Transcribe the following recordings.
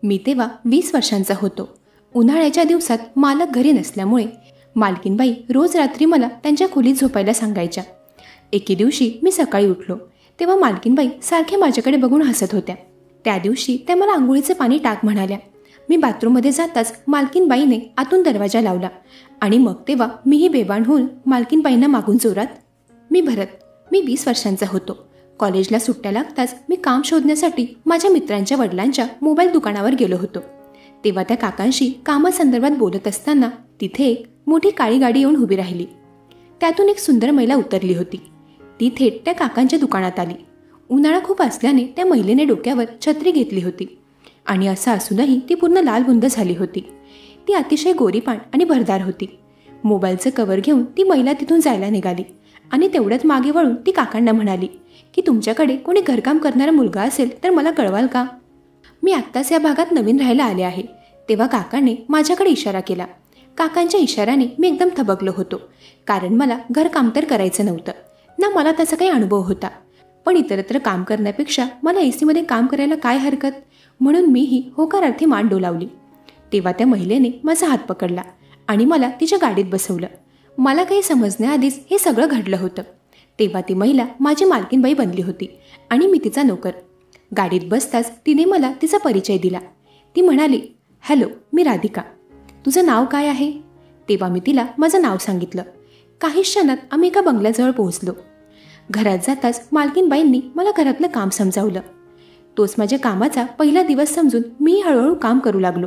मी तेव्हा 20 वर्षांचा होतो. उन्हाळ्याच्या दिवसात मालक घरी नसल्यामुळे मालकीनबाई रोज रात्री मला त्यांच्या खोलीत झोपायला सांगायच्या. एके दिवशी मी सकाळी उठलो तेव्हा मालकीनबाई सारखे माझ्याकडे बघून हसत होत्या. त्या दिवशी त्या मला आंघोळीचे पाणी टाक म्हणाल्या. मी बाथरूममध्ये जाताच मालकीनबाईने आतून दरवाजा लावला आणि मग तेव्हा मीही बेभान होऊन मालकीनबाईंना मागून जोरात, मी भरत, मी 20 वर्षांचा होतो. कॉलेजला सुट्ट्या लागताच मी काम शोधण्यासाठी माझ्या मित्रांच्या वडिलांच्या मोबाईल दुकानावर गेलो होतो. तेव्हा त्या काकांशी कामासंदर्भात बोलत असताना तिथे एक मोठी काळी गाडी येऊन उभी राहिली. त्यातून एक सुंदर महिला उतरली होती. ती थेट त्या काकांच्या दुकानात आली. उन्हाळा खूप असल्याने त्या महिलेने डोक्यावर छत्री घेतली होती आणि असं असूनही ती पूर्ण लालबुंद झाली होती. ती अतिशय गोरीपाण आणि भरदार होती. मोबाईलचं कवर घेऊन ती महिला तिथून जायला निघाली आणि तेवढ्यात मागे वळून ती काकांना म्हणाली की तुमच्याकडे कोणी घरकाम करणारा मुलगा असेल तर मला कळवाल का? मी आत्ताच या भागात नवीन राहायला आले आहे. तेव्हा काकाने माझ्याकडे इशारा केला. काकांच्या इशाऱ्याने मी एकदम थबकलो होतो, कारण मला घरकाम तर करायचं नव्हतं ना, मला त्याचा काही अनुभव होता. पण इतरत्र काम करण्यापेक्षा मला एसीमध्ये काम करायला काय हरकत, म्हणून मीही होकारार्थी मान डोलावली. तेव्हा त्या महिलेने माझा हात पकडला आणि मला तिच्या गाडीत बसवलं. मला काही समजण्याआधीच हे सगळं घडलं होतं. तेव्हा ती महिला माझी मालकीनबाई बनली होती आणि मी तिचा नोकर. गाडीत बसताच तिने मला तिचा परिचय दिला. ती म्हणाली, हॅलो, मी राधिका. तुझं नाव काय आहे? तेव्हा मी तिला माझं नाव सांगितलं. काही क्षणात आम्ही एका बंगल्याजवळ पोहोचलो. घरात जाताच मालकीनबाईंनी मला घरातलं काम समजावलं. तोच माझ्या कामाचा पहिला दिवस समजून मी हळूहळू काम करू लागलो.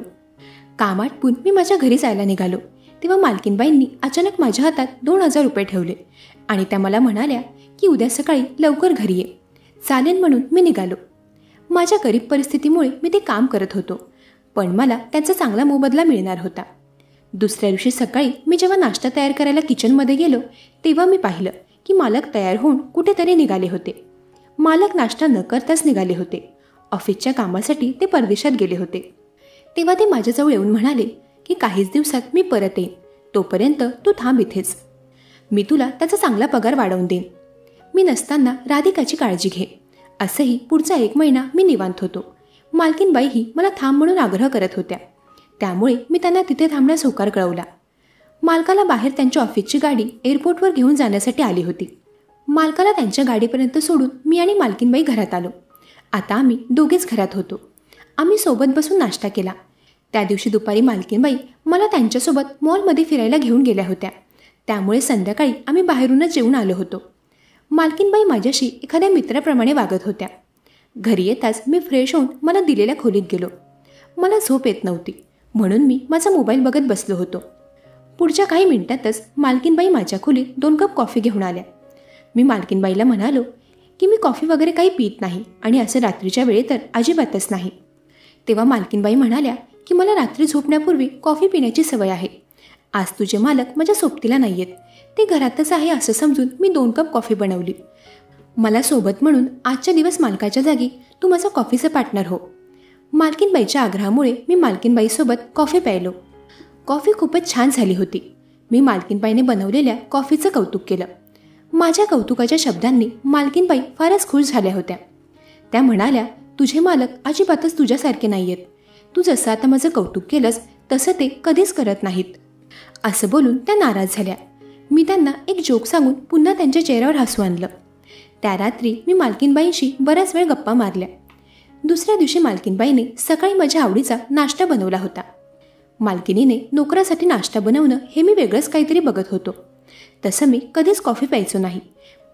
काम आटपून मी माझ्या घरी जायला निघालो तेव्हा मालकीनबाईंनी अचानक माझ्या हातात 2000 रुपये ठेवले आणि त्या मला म्हणाल्या की उद्या सकाळी लवकर घरी ये. चालेल म्हणून मी निघालो. माझ्या गरीब परिस्थितीमुळे मी ते काम करत होतो, पण मला त्याचा चांगला मोबदला मिळणार होता. दुसऱ्या दिवशी सकाळी मी जेव्हा नाश्ता तयार करायला किचनमध्ये गेलो तेव्हा मी पाहिलं की मालक तयार होऊन कुठेतरी निघाले होते. मालक नाश्ता न करताच निघाले होते. ऑफिसच्या कामासाठी ते परदेशात गेले होते. तेव्हा ते माझ्याजवळ येऊन म्हणाले की काहीच दिवसात मी परत येईन, तोपर्यंत तू थांब इथेच. मी तुला त्याचा चांगला पगार वाढवून देईन. मी नसताना राधिकाची काळजी घे. असंही पुढचा 1 महिना मी निवांत होतो. मालकीनबाईही मला थांब म्हणून आग्रह करत होत्या, त्यामुळे मी त्यांना तिथे थांबण्यास होकार कळवला. मालकाला बाहेर त्यांच्या ऑफिसची गाडी एअरपोर्टवर घेऊन जाण्यासाठी आली होती. मालकाला त्यांच्या गाडीपर्यंत सोडून मी आणि मालकीनबाई घरात आलो. आता आम्ही दोघेच घरात होतो. आम्ही सोबत बसून नाश्ता केला. त्या दिवशी दुपारी मालकीनबाई मला त्यांच्यासोबत मॉलमध्ये फिरायला घेऊन गेल्या होत्या, त्यामुळे संध्याकाळी आम्ही बाहेरूनच जेवून आलो होतो. मालकीनबाई माझ्याशी एखाद्या मित्राप्रमाणे वागत होत्या. घरी येताच मी फ्रेश होऊन मला दिलेल्या खोलीत गेलो. मला झोप येत नव्हती म्हणून मी माझा मोबाईल बघत बसलो होतो. पुढच्या काही मिनिटातच मालकीनबाई माझ्या खोलीत 2 कप कॉफी घेऊन आल्या. मी मालकीनबाईला म्हणालो की मी कॉफी वगैरे काही पित नाही आणि असं रात्रीच्या वेळी तर अजिबातच नाही. तेव्हा मालकीनबाई म्हणाल्या की मला रात्री झोपण्यापूर्वी कॉफी पिण्याची सवय आहे. आज तुझे मालक माझ्या सोबतीला नाही आहेत, ते घरातच आहे असं समजून मी 2 कप कॉफी बनवली. मला सोबत म्हणून आजच्या दिवस मालकाच्या जागी तू माझा कॉफीचा पार्टनर हो. मालकीनबाईच्या आग्रहामुळे मी मालकीनबाईसोबत कॉफी प्यायलो. कॉफी खूपच छान झाली होती. मी मालकीनबाईने बनवलेल्या कॉफीचं कौतुक केलं. माझ्या कौतुकाच्या शब्दांनी मालकीनबाई फारच खुश झाल्या होत्या. त्या म्हणाल्या, तुझे मालक अजिबातच तुझ्यासारखे नाही आहेत. तू जसं आता माझं कौतुक केलंस तसं ते कधीच करत नाहीत. असं बोलून त्या नाराज झाल्या. मी त्यांना एक जोक सांगून पुन्हा त्यांच्या चेहऱ्यावर हसू आणलं. त्या रात्री मी मालकीनबाईंशी बराच वेळ गप्पा मारल्या. दुसऱ्या दिवशी मालकीनबाईने सकाळी माझ्या आवडीचा नाश्ता बनवला होता. मालकिनीने नोकरासाठी नाश्ता बनवणं हे मी वेगळंच काहीतरी बघत होतो. तसं मी कधीच कॉफी प्यायचो नाही,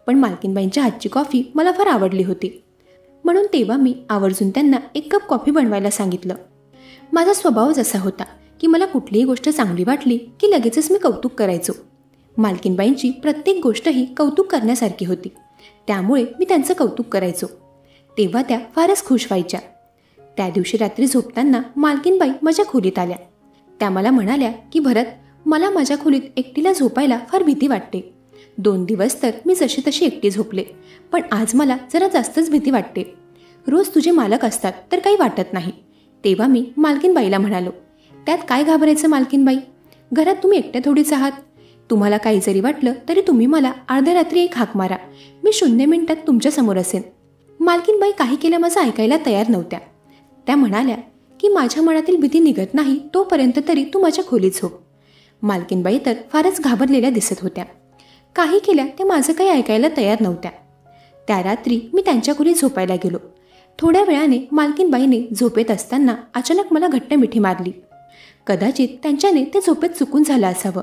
पण मालकीनबाईंच्या हातची कॉफी मला फार आवडली होती, म्हणून तेव्हा मी आवर्जून त्यांना 1 कप कॉफी बनवायला सांगितलं. माझा स्वभावच असा होता की मला कुठलीही गोष्ट चांगली वाटली की लगेचच मी कौतुक करायचो. मालकीनबाईंची प्रत्येक गोष्ट ही कौतुक करण्यासारखी होती, त्यामुळे मी त्यांचं कौतुक करायचो. तेव्हा त्या फारच खुश व्हायच्या. त्या दिवशी रात्री झोपताना मालकीनबाई माझ्या खोलीत आल्या. त्या मला म्हणाल्या की भरत, मला माझ्या खोलीत एकटीला झोपायला फार भीती वाटते. 2 दिवस तर मी जशी तशी एकटी झोपले, पण आज मला जरा जास्तच भीती वाटते. रोज तुझे मालक असतात तर काही वाटत नाही. तेव्हा मी मालकीनबाईला म्हणालो, त्यात काय घाबरायचं मालकीनबाई, घरात तुम्ही एकट्या थोडीच आहात. तुम्हाला काही जरी वाटलं तरी तुम्ही मला अर्ध्या रात्री एक हाक मारा, मी 0 मिनिटात तुमच्या समोर असेन. मालकीनबाई काही केल्या माझं ऐकायला तयार नव्हत्या. त्या म्हणाल्या की माझ्या मनातील भीती निघत नाही तोपर्यंत तरी तू माझ्या खोलीत झोप. मालकीनबाई तर फारच घाबरलेल्या दिसत होत्या. काही केल्या ते माझं काही ऐकायला तयार नव्हत्या. त्या रात्री मी त्यांच्या खोलीत झोपायला गेलो. थोड्या वेळाने मालकीनबाईने झोपेत असताना अचानक मला घट्ट मिठी मारली. कदाचित त्यांच्याने ते झोपेत चुकून झालं असावं.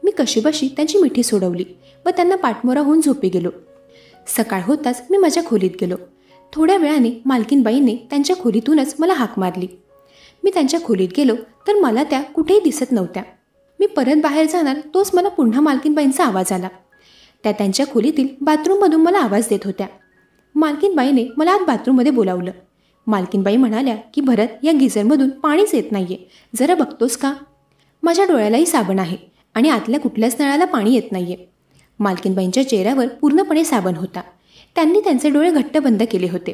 मी कशीबशी त्यांची मिठी सोडवली व त्यांना पाठमोरा होऊन झोपी गेलो. सकाळ होताच मी माझ्या खोलीत गेलो. थोड्या वेळाने मालकीनबाईने त्यांच्या खोलीतूनच मला हाक मारली. मी त्यांच्या खोलीत गेलो तर मला त्या कुठेही दिसत नव्हत्या. मी परत बाहेर जाणार तोच मला पुन्हा मालकीनबाईंचा आवाज आला. त्या त्यांच्या खोलीतील बाथरूममधून मला आवाज देत होत्या. मालकीनबाईने मला आत बाथरूममध्ये बोलावलं. मालकीनबाई म्हणाल्या की भरत, या गिझरमधून पाणीच येत नाहीये, जरा बघतोस का? माझ्या डोळ्यालाही साबण आहे आणि आतल्या कुठल्याच नळाला पाणी येत नाहीये. मालकीनबाईंच्या चेहऱ्यावर पूर्णपणे साबण होता. त्यांनी त्यांचे डोळे घट्ट बंद केले होते.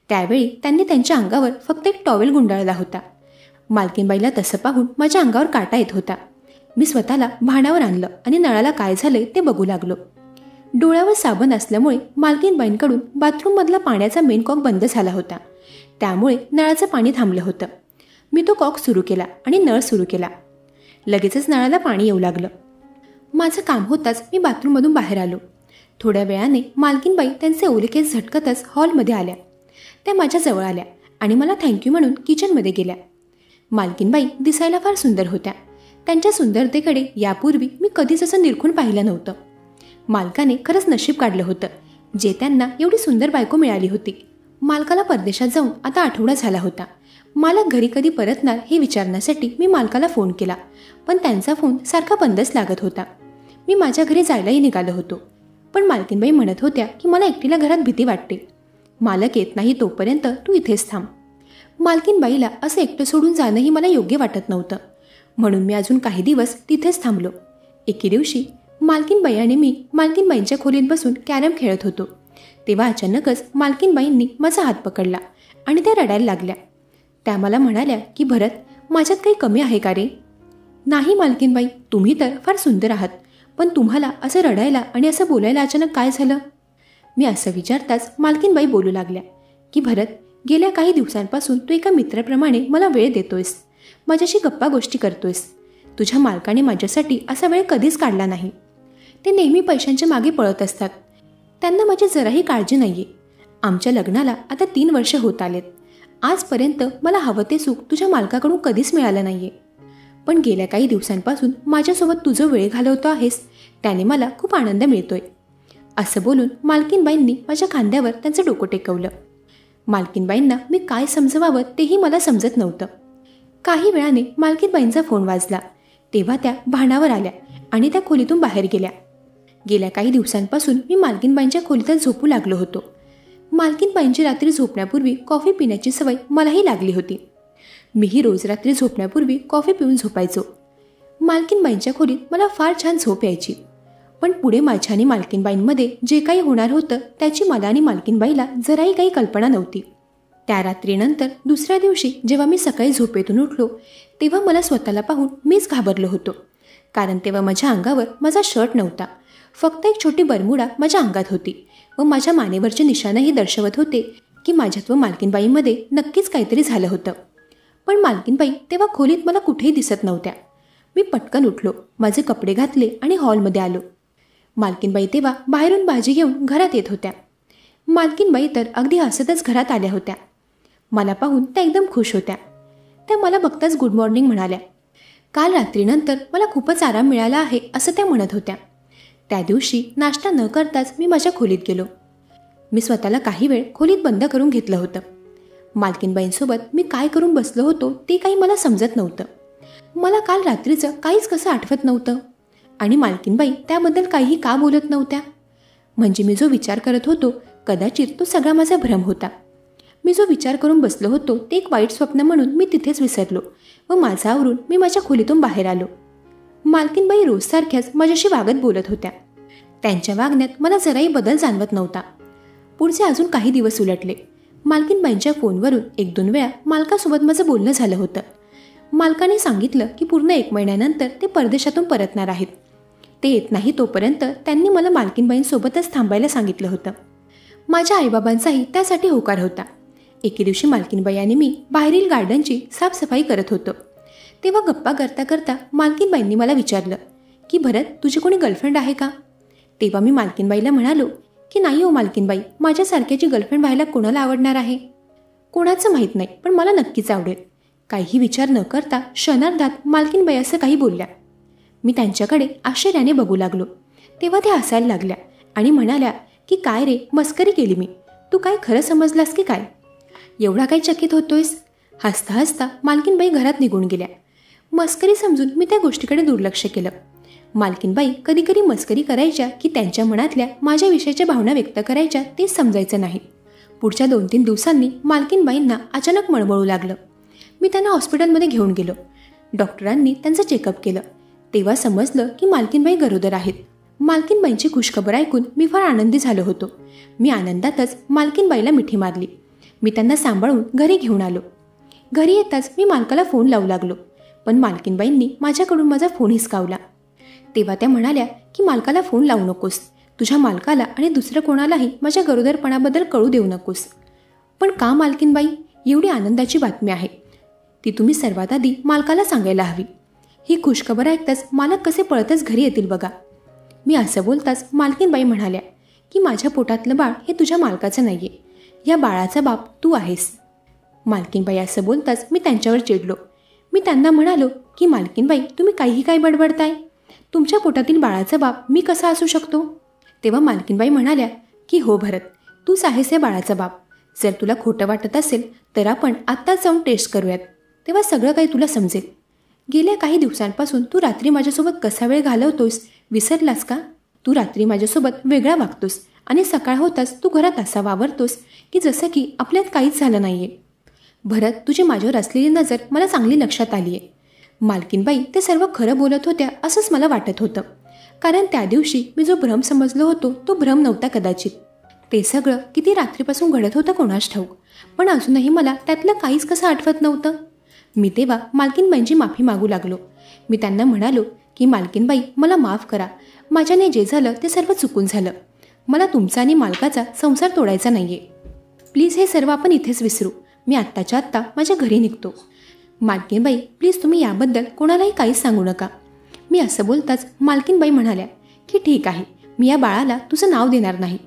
त्यावेळी त्यांनी त्यांच्या अंगावर फक्त एक टॉवेल गुंडाळला होता. मालकीनबाईला तसं पाहून माझ्या अंगावर काटा येत होता. मी स्वतःला भानावर आणलं आणि नळाला काय झालंय ते बघू लागलो. डोळ्यावर साबण असल्यामुळे मालकीनबाईंकडून बाथरूममधला पाण्याचा मेन कॉक बंद झाला होता. त्यामुळे नळाचं पाणी थांबलं होतं. मी तो कॉक सुरू केला आणि नळ सुरू केला. लगेचच नळाला पाणी येऊ लागलं. माझं काम होताच मी बाथरूममधून बाहेर आलो. थोड्या वेळाने मालकीनबाई त्यांचे ओले केस झटकतच हॉलमध्ये आल्या. त्या माझ्या जवळ आल्या आणि मला थँक्यू म्हणून किचनमध्ये गेल्या. मालकीनबाई दिसायला फार सुंदर होत्या. त्यांच्या सुंदरतेकडे यापूर्वी मी कधीच असं निरखून पाहिलं नव्हतं. मालकाने खरंच नशीब काढलं होतं जे त्यांना एवढी सुंदर बायको मिळाली होती. मालकाला परदेशात जाऊन आता आठवडा झाला होता. मालक घरी कधी परतणार हे विचारण्यासाठी मी मालकाला फोन केला, पण त्यांचा फोन सारखा बंदच लागत होता. मी माझ्या घरी जायलाही निघालो होतो, पण मालकीनबाई म्हणत होत्या की मला एकटीला घरात भीती वाटते. मालक येत नाही तोपर्यंत तू इथेच थांब. मालकीनबाईला असं एकटं सोडून जाणंही मला योग्य वाटत नव्हतं, म्हणून मी अजून काही दिवस तिथेच थांबलो. एके दिवशी मालकीनबाई आणि मी मालकीनबाईंच्या खोलीत बसून कॅरम खेळत होतो. तेव्हा अचानकच मालकीनबाईंनी माझा हात पकडला आणि त्या रडायला लागल्या. त्या मला म्हणाल्या की भरत, माझ्यात काही कमी आहे का रे? नाही मालकीनबाई, तुम्ही तर फार सुंदर आहात, पण तुम्हाला असं रडायला आणि असं बोलायला अचानक काय झालं? मी असं विचारताच मालकीनबाई बोलू लागल्या की भरत, गेल्या काही दिवसांपासून तू एका मित्राप्रमाणे मला वेळ देतोयस, माझ्याशी गप्पा गोष्टी करतोयस. तुझ्या मालकाने माझ्यासाठी असा वेळ कधीच काढला नाही. ते नेहमी पैशांच्या मागे पळत असतात. त्यांना माझी जराही काळजी नाही आहे. आमच्या लग्नाला आता 3 वर्ष होत आलेत. आजपर्यंत मला हवं ते सुख तुझ्या मालकाकडून कधीच मिळालं नाही आहे. पण गेल्या काही दिवसांपासून माझ्यासोबत तुझं वेळ घालवतो आहेस, त्याने मला खूप आनंद मिळतोय. असं बोलून मालकीनबाईंनी माझ्या खांद्यावर त्यांचं डोकं टेकवलं. मालकीनबाईंना मी काय समजवावं तेही मला समजत नव्हतं. काही वेळाने मालकीनबाईंचा फोन वाजला. तेव्हा त्या भानावर आल्या आणि त्या खोलीतून बाहेर गेल्या. गेल्या काही दिवसांपासून मी मालकीनबाईंच्या खोलीतच झोपू लागलो होतो. मालकीनबाईंची रात्री झोपण्यापूर्वी कॉफी पिण्याची सवय मलाही लागली होती. मीही रोज रात्री झोपण्यापूर्वी कॉफी पिऊन झोपायचो. मालकीनबाईंच्या खोलीत मला फार छान झोप यायची. पण पुढे माझ्या आणि मालकीनबाईंमध्ये जे काही होणार होतं त्याची मला आणि मालकीनबाईला जराही काही कल्पना नव्हती. त्या रात्रीनंतर दुसऱ्या दिवशी जेव्हा मी सकाळी झोपेतून उठलो तेव्हा मला स्वतःला पाहून मीच घाबरलो होतो. कारण तेव्हा माझ्या अंगावर माझा शर्ट नव्हता, फक्त एक छोटी बरमुडा माझ्या अंगात होती व माझ्या मानेवरचे निशाणही दर्शवत होते की माझ्यात व मालकीनबाईंमध्ये नक्कीच काहीतरी झालं होतं. पण मालकीनबाई तेव्हा खोलीत मला कुठेही दिसत नव्हत्या. मी पटकन उठलो, माझे कपडे घातले आणि हॉलमध्ये आलो. मालकीनबाई तेव्हा बाहेरून भाजी घेऊन घरात येत होत्या. मालकीनबाई तर अगदी हसतच घरात आल्या होत्या. मला पाहून त्या एकदम खुश होत्या. त्या मला बघताच गुड मॉर्निंग म्हणाल्या. काल रात्रीनंतर मला खूपच आराम मिळाला आहे असं त्या म्हणत होत्या. त्या दिवशी नाश्ता न करताच मी माझ्या खोलीत गेलो. मी स्वतःला काही वेळ खोलीत बंद करून घेतलं होतं. मालकीनबाईंसोबत मी काय करून बसलो होतो ते काही मला समजत नव्हतं. मला काल रात्रीचं काहीच कसं आठवत नव्हतं आणि मालकीनबाई त्याबद्दल काहीही का बोलत नव्हत्या. म्हणजे मी जो विचार करत होतो कदाचित तो सगळा माझा भ्रम होता. मी जो विचार करून बसलो होतो ते एक वाईट स्वप्न म्हणून मी तिथेच विसरलो व माझं आवरून मी माझ्या खोलीतून बाहेर आलो. मालकीनबाई रोजसारख्याच माझ्याशी वागत बोलत होत्या. त्यांच्या वागण्यात मला जराही बदल जाणवत नव्हता. पुढचे अजून काही दिवस उलटले. मालकीनबाईंच्या फोनवरून 1-2 वेळा मालकासोबत माझं बोलणं झालं होतं. मालकाने सांगितलं की पूर्ण 1 महिन्यानंतर ते परदेशातून परतणार आहेत. ते येत नाही तोपर्यंत त्यांनी मला मालकीनबाईंसोबतच थांबायला सांगितलं होतं. माझ्या आईबाबांचाही त्यासाठी होकार होता. एके दिवशी मालकीनबाई आणि मी बाहेरील गार्डनची साफसफाई करत होतो. तेव्हा गप्पा करता करता मालकीनबाईंनी मला विचारलं की भरत, तुझी कोणी गर्लफ्रेंड आहे का? तेव्हा मी मालकीनबाईला म्हणालो की नाही हो मालकीनबाई, माझ्यासारख्याची गर्लफ्रेंड व्हायला कोणाला आवडणार आहे? कोणाचं माहीत नाही, पण मला नक्कीच आवडेल. काही विचार न करता क्षणार्धात मालकीनबाई असं काही बोलल्या. मी त्यांच्याकडे आश्चर्याने बघू लागलो. तेव्हा त्या हसायला लागल्या आणि म्हणाल्या की काय रे, मस्करी केली मी, तू काय खरं समजलास की काय? एवढा काय चकित होतोयस? हसता हसता मालकीनबाई घरात निघून गेल्या. मस्करी समजून मी त्या गोष्टीकडे दुर्लक्ष केलं. मालकीनबाई कधी कधी मस्करी करायच्या की त्यांच्या मनातल्या माझ्याविषयीच्या भावना व्यक्त करायच्या तेच समजायचं नाही. पुढच्या 2-3 दिवसांनी मालकीनबाईंना अचानक मळमळू लागलं. मी त्यांना हॉस्पिटलमध्ये घेऊन गेलो. डॉक्टरांनी त्यांचं चेकअप केलं. तेव्हा समजलं की मालकीनबाई गरोदर आहेत. मालकीनबाईंची खुशखबर ऐकून मी फार आनंदी झालो होतो. मी आनंदातच मालकीनबाईला मिठी मारली. मी त्यांना सांभाळून घरी घेऊन आलो. घरी येताच मी मालकाला फोन लावू लागलो, पण मालकीनबाईंनी माझ्याकडून माझा फोन हिसकावला. तेव्हा त्या म्हणाल्या की मालकाला फोन लावू नकोस, तुझ्या मालकाला आणि दुसरं कोणालाही माझ्या गरोदरपणाबद्दल कळू देऊ नकोस. पण का मालकीनबाई? एवढी आनंदाची बातमी आहे, ती तुम्ही सर्वात आधी मालकाला सांगायला हवी. ही खुशखबर ऐकताच मालक कसे पळतच घरी येतील बघा. मी असं बोलताच मालकीनबाई म्हणाल्या की माझ्या पोटातलं बाळ हे तुझ्या मालकाचं नाही आहे, या बाळाचा बाप तू आहेस. मालकीनबाई असं बोलताच मी त्यांच्यावर चिडलो. मी त्यांना म्हणालो की मालकीनबाई, तुम्ही काहीही काय बडबडताय? तुमच्या पोटातील बाळाचा बाप मी कसा असू शकतो? तेव्हा मालकीनबाई म्हणाल्या की हो भरत, तूच आहेस या बाळाचा बाप. जर तुला खोटं वाटत असेल तर आपण आत्ताच जाऊन टेस्ट करूयात, तेव्हा सगळं काही तुला समजेल. गेल्या काही दिवसांपासून तू रात्री माझ्यासोबत कसा वेळ घालवतोस विसरलास का? तू रात्री माझ्यासोबत वेगळा वागतोस आणि सकाळ होताच तू घरात असा वावरतोस की जसं की आपल्यात काहीच झालं नाही आहे. भरत, तुझी माझ्यावर असलेली नजर मला चांगली लक्षात आली आहे. मालकीनबाई ते सर्व खरं बोलत होत्या असंच मला वाटत होतं, कारण त्या दिवशी मी जो भ्रम समजलो होतो तो भ्रम नव्हता कदाचित. ते सगळं किती रात्रीपासून घडत होतं कोणास ठाऊक, पण अजूनही मला त्यातलं काहीच कसं आठवत नव्हतं. मी तेव्हा मालकीनबाईंची माफी मागू लागलो. मी त्यांना म्हणालो की मालकीनबाई, मला माफ करा, माझ्याने जे झालं ते सर्व चुकून झालं. मला तुमचा आणि मालकाचा संसार तोडायचा नाही आहे. प्लीज हे सर्व आपण इथेच विसरू. मी आत्ताच्या आत्ता माझ्या घरी निघतो. मालकीनबाई, प्लीज तुम्ही याबद्दल कोणालाही काहीच सांगू नका. मी असं बोलताच मालकीनबाई म्हणाल्या की ठीक आहे, मी या बाळाला तुझं नाव देणार नाही,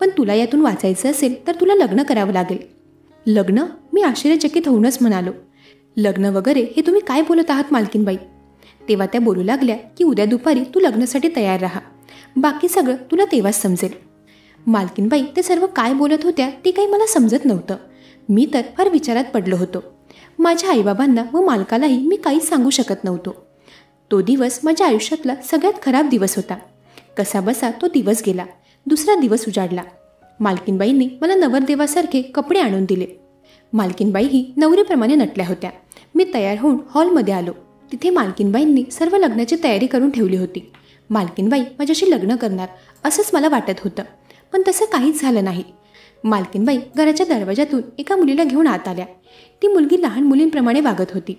पण तुला यातून वाचायचं असेल तर तुला लग्न करावं लागेल. लग्न? मी आश्चर्यचकित होऊनच म्हणालो. लग्न वगैरे हे तुम्ही काय बोलत आहात मालकीनबाई? तेव्हा त्या बोलू लागल्या की उद्या दुपारी तू लग्नासाठी तयार राहा, बाकी सगळं तुला तेव्हाच समजेल. मालकीनबाई ते सर्व काय बोलत होत्या ते काही मला समजत नव्हतं. मी तर फार विचारात पडलो होतो. माझ्या आईबाबांना व मालकालाही मी काहीच सांगू शकत नव्हतो. तो दिवस माझ्या आयुष्यातला सगळ्यात खराब दिवस होता. कसाबसा तो दिवस गेला. दुसरा दिवस उजाडला. मालकीनबाईंनी मला नवरदेवासारखे कपडे आणून दिले. मालकीनबाईही नवरीप्रमाणे नटल्या होत्या. मी तयार होऊन हॉलमध्ये आलो. तिथे मालकीनबाईंनी सर्व लग्नाची तयारी करून ठेवली होती. मालकीनबाई माझ्याशी लग्न करणार असंच मला वाटत होतं, पण तसं काहीच झालं नाही. मालकीनबाई घराच्या दरवाजातून एका मुलीला घेऊन आत आल्या. ती मुलगी लहान मुलींप्रमाणे वागत होती.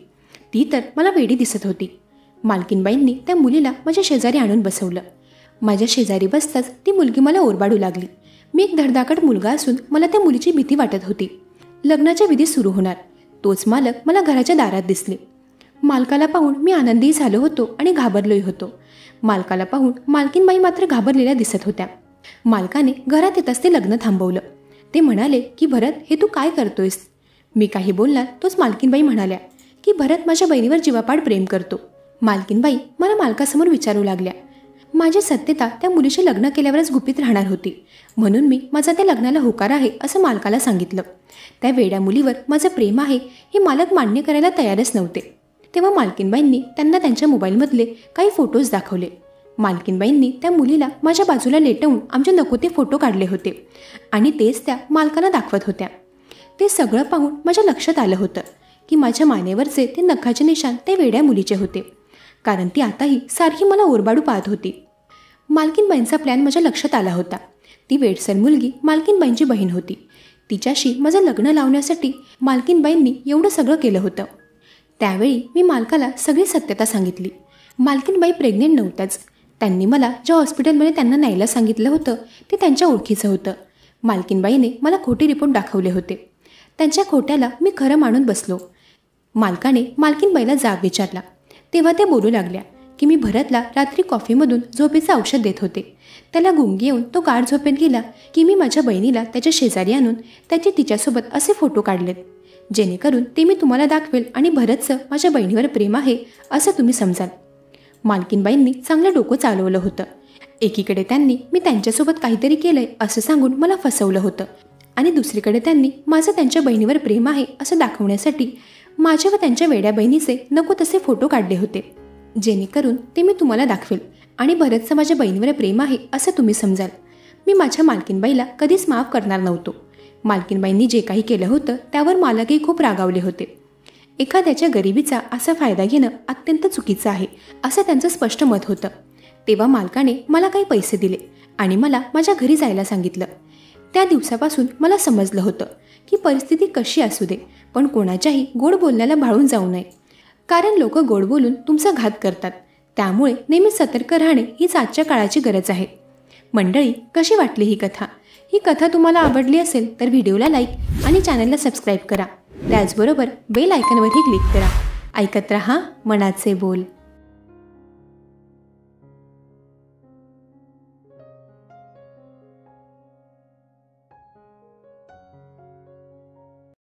ती तर मला वेडी दिसत होती. मालकीनबाईंनी त्या मुलीला माझ्या शेजारी आणून बसवलं. माझ्या शेजारी बसताच ती मुलगी मला ओरबाडू लागली. मी एक धडधाकट मुलगा असून मला त्या मुलीची भीती वाटत होती. लग्नाच्या विधी सुरू होणार. तोच मालक मला घराच्या दारात दिसले. मालकाला पाहून मी आनंदी झालो होतो आणि घाबरलोही होतो. मालकाला पाहून मालकीनबाई मात्र घाबरलेल्या दिसत होत्या. मालकाने घरात येताच ते लग्न थांबवलं. ते म्हणाले की भरत, हे तू काय करतोयस? मी काही बोलणार तोच मालकीनबाई म्हणाल्या की भरत माझ्या बहिणीवर जीवापाड प्रेम करतो. मालकीनबाई मला मालकासमोर विचारू लागल्या. माझी सत्यता त्या मुलीशी लग्न केल्यावरच गुपित राहणार होती, म्हणून मी माझा त्या लग्नाला होकार आहे असं मालकाला सांगितलं. त्या वेड्या मुलीवर माझं प्रेम आहे हे मालक मान्य करायला तयारच नव्हते. तेव्हा मालकीनबाईंनी त्यांना त्यांच्या मोबाईलमधले काही फोटोज दाखवले. मालकीनबाईंनी त्या मुलीला माझ्या बाजूला लेटवून आमचे नको ते फोटो काढले होते आणि तेच त्या मालकाला दाखवत होत्या. ते सगळं पाहून माझ्या लक्षात आलं होतं की माझ्या मानेवरचे ते नखाचे निशाण ते वेड्या मुलीचे होते, कारण ती आताही सारखी मला ओरबाडू पाहत होती. मालकीनबाईंचा प्लॅन माझ्या लक्षात आला होता. ती वेडसर मुलगी मालकीनबाईंची बहीण होती. तिच्याशी माझं लग्न लावण्यासाठी मालकीनबाईंनी एवढं सगळं केलं होतं. त्यावेळी मी मालकाला सगळी सत्यता सांगितली. मालकीनबाई प्रेग्नेंट नव्हत्याच. त्यांनी मला ज्या हॉस्पिटलमध्ये त्यांना न्यायला सांगितलं होतं ते त्यांच्या ओळखीचं होतं. मालकीनबाईने मला खोटे रिपोर्ट दाखवले होते. त्यांच्या खोट्याला मी खरं मानून बसलो. मालकाने मालकीनबाईला जाब विचारला. तेव्हा त्या बोलू लागल्या की मी भरतला रात्री कॉफीमधून झोपेचं औषध देत होते. त्याला गुंगी येऊन तो गाढ झोपेत गेला की मी माझ्या बहिणीला त्याच्या शेजारी आणून त्याचे तिच्यासोबत असे फोटो काढलेत, जेणेकरून ते मी तुम्हाला दाखवेल आणि भरतचं माझ्या बहिणीवर प्रेम आहे असं तुम्ही समजाल. मालकीनबाईंनी चांगलं डोकं चालवलं होतं. एकीकडे त्यांनी मी त्यांच्यासोबत काहीतरी केलंय असं सांगून मला फसवलं होतं आणि दुसरीकडे त्यांनी माझं त्यांच्या बहिणीवर प्रेम आहे असं दाखवण्यासाठी माझ्या व त्यांच्या वेड्या बहिणीचे नको तसे फोटो काढले होते, जेणेकरून ते मी तुम्हाला दाखवेल आणि भरतचं माझ्या बहिणीवर प्रेम आहे असं तुम्ही समजाल. मी माझ्या मालकीनबाईला कधीच माफ करणार नव्हतो. मालकीनबाईंनी जे काही केलं होतं त्यावर मालकही खूप रागावले होते. एखाद्याच्या गरिबीचा असा फायदा घेणं अत्यंत चुकीचं आहे असं त्यांचं स्पष्ट मत होतं. तेव्हा मालकाने मला काही पैसे दिले आणि मला माझ्या घरी जायला सांगितलं. त्या दिवसापासून मला समजलं होतं की परिस्थिती कशी असू दे पण कोणाच्याही गोड बोलण्याला भाळून जाऊ नये, कारण लोक गोड बोलून तुमचा घात करतात. त्यामुळे नेहमी सतर्क राहणे हीच आजच्या काळाची गरज आहे. मंडळी, कशी वाटली ही कथा? ही कथा तुम्हाला आवडली असेल तर व्हिडिओला लाईक आणि चॅनलला सबस्क्राईब करा. त्याचबरोबर बेल आयकॉनवरही क्लिक करा. ऐकत रहा मनाचे बोल.